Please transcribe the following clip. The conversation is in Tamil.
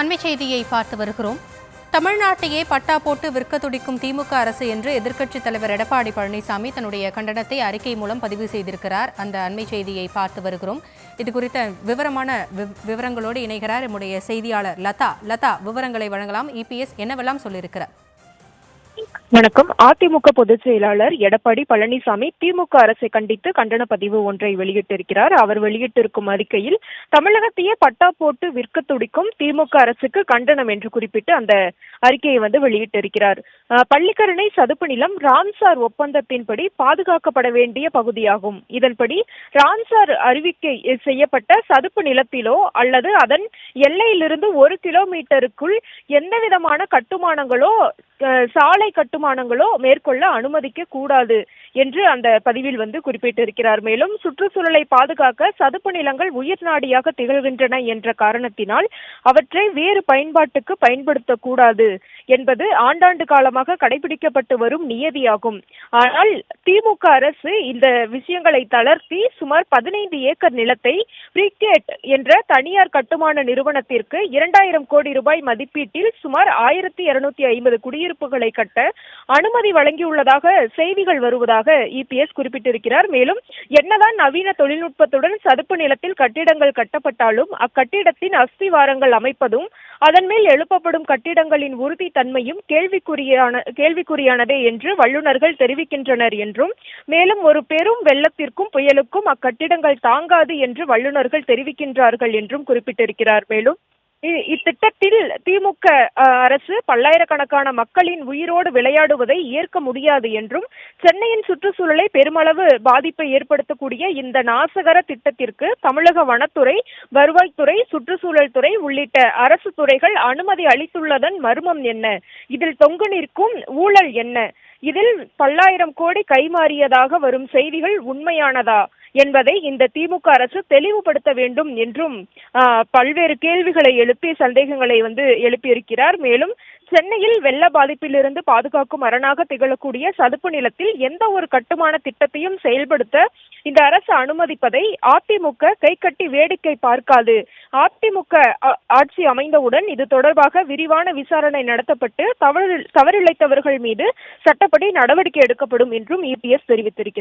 அண்மை செய்தியை பார்த்து வருகிறோம். தமிழ்நாட்டையே பட்டா போட்டு விற்க துடிக்கும் திமுக அரசு என்று எதிர்க்கட்சித் தலைவர் எடப்பாடி பழனிசாமி தன்னுடைய கண்டனத்தை அறிக்கை மூலம் பதிவு செய்திருக்கிறார். அந்த அண்மை செய்தியை பார்த்து வருகிறோம். இது குறித்த விவரமான விவரங்களோடு இணைகிறார் நம்முடைய செய்தியாளர் லதா. விவரங்களை வழங்கலாம். இபிஎஸ் என்னவெல்லாம் சொல்லியிருக்கிறார்? வணக்கம். அதிமுக பொதுச் செயலாளர் எடப்பாடி பழனிசாமி திமுக அரசை கண்டித்து கண்டன பதிவு ஒன்றை வெளியிட்டிருக்கிறார். அவர் வெளியிட்டிருக்கும் அறிக்கையில் தமிழகத்தையே பட்டா போட்டு விற்க துடிக்கும் திமுக அரசுக்கு கண்டனம் என்று குறிப்பிட்டு அந்த அறிக்கையை வெளியிட்டிருக்கிறார். பள்ளிக்கரணை சதுப்பு நிலம் ராம்சார் ஒப்பந்தத்தின்படி பாதுகாக்கப்பட வேண்டிய பகுதியாகும். இதன்படி ராம்சார் அறிவிக்கை செய்யப்பட்ட சதுப்பு நிலத்திலோ அல்லது அதன் எல்லையிலிருந்து 1 கிலோமீட்டருக்குள் எந்தவிதமான கட்டுமானங்களோ சாலை கட்டுமானங்களோ மேற்கொள்ள அனுமதிக்க கூடாது என்று அந்த பதிவில் குறிப்பிட்டிருக்கிறார். மேலும் சுற்றுச்சூழலை பாதுகாக்க சதுப்பு நிலங்கள் உயிர் நாடியாக திகழ்கின்றன என்ற காரணத்தினால் அவற்றை வேறு பயன்பாட்டுக்கு பயன்படுத்தக்கூடாது என்பது ஆண்டாண்டு காலமாக கடைபிடிக்கப்பட்டு வரும் நியதியாகும். ஆனால் திமுக அரசு இந்த விஷயங்களை தளர்த்தி சுமார் 15 ஏக்கர் நிலத்தை பிரிகேட் என்ற தனியார் கட்டுமான நிறுவனத்திற்கு 2000 கோடி ரூபாய் மதிப்பீட்டில் சுமார் 1250 குடியிருப்புகளை கட்ட அனுமதி வழங்கியுள்ளதாக செய்திகள் வருவதாக இபிஎஸ் குறிப்பிட்டிருக்கிறார். மேலும் என்னதான் நவீன தொழில்நுட்பத்துடன் சதுப்பு நிலத்தில் கட்டிடங்கள் கட்டப்பட்டாலும் அக்கட்டிடத்தின் அஸ்திவாரங்கள் அமைப்பதும் அதன் மேல் எழுப்பப்படும் கட்டிடங்களின் உறுதி தன்மையும் கேள்விக்குறியானதே என்று வல்லுநர்கள் தெரிவிக்கின்றனர் என்றும், மேலும் ஒரு பெரும் வெள்ளத்திற்கும் புயலுக்கும் அக்கட்டிடங்கள் தாங்காது என்று வல்லுநர்கள் தெரிவிக்கின்றார்கள் என்றும் குறிப்பிட்டிருக்கிறார். மேலும் இத்திட்டத்தில் திமுக அரசு பல்லாயிரக்கணக்கான மக்களின் உயிரோடு விளையாடுவதை ஏற்க முடியாது என்றும், சென்னையின் சுற்றுச்சூழலை பெருமளவு பாதிப்பை ஏற்படுத்தக்கூடிய இந்த நாசகர திட்டத்திற்கு தமிழக வனத்துறை, வருவாய்த்துறை, சுற்றுச்சூழல் துறை உள்ளிட்ட அரசு துறைகள் அனுமதி அளித்துள்ளதன் மர்மம் என்ன? இதில் தொங்கு நிற்கும் ஊழல் என்ன? இதில் பல்லாயிரம் கோடி கைமாறியதாக வரும் செய்திகள் உண்மையானதா என்பதை இந்த திமுக அரசு தெளிவுபடுத்த வேண்டும் என்றும் பல்வேறு கேள்விகளை எழுப்பி சந்தேகங்களை எழுப்பியிருக்கிறார். மேலும் சென்னையில் வெள்ள பாதிப்பிலிருந்து பாதுகாக்கும் அரணாக திகழக்கூடிய சதுப்பு நிலத்தில் எந்த ஒரு கட்டுமான திட்டத்தையும் செயல்படுத்த இந்த அரசு அனுமதிப்பதை அதிமுக கைகட்டி வேடிக்கை பார்க்காது. அதிமுக ஆட்சி அமைந்தவுடன் இது தொடர்பாக விரிவான விசாரணை நடத்தப்பட்டு தவறிழைத்தவர்கள் மீது சட்டப்படி நடவடிக்கை எடுக்கப்படும் என்றும் இபிஎஸ் தெரிவித்திருக்கிறார்.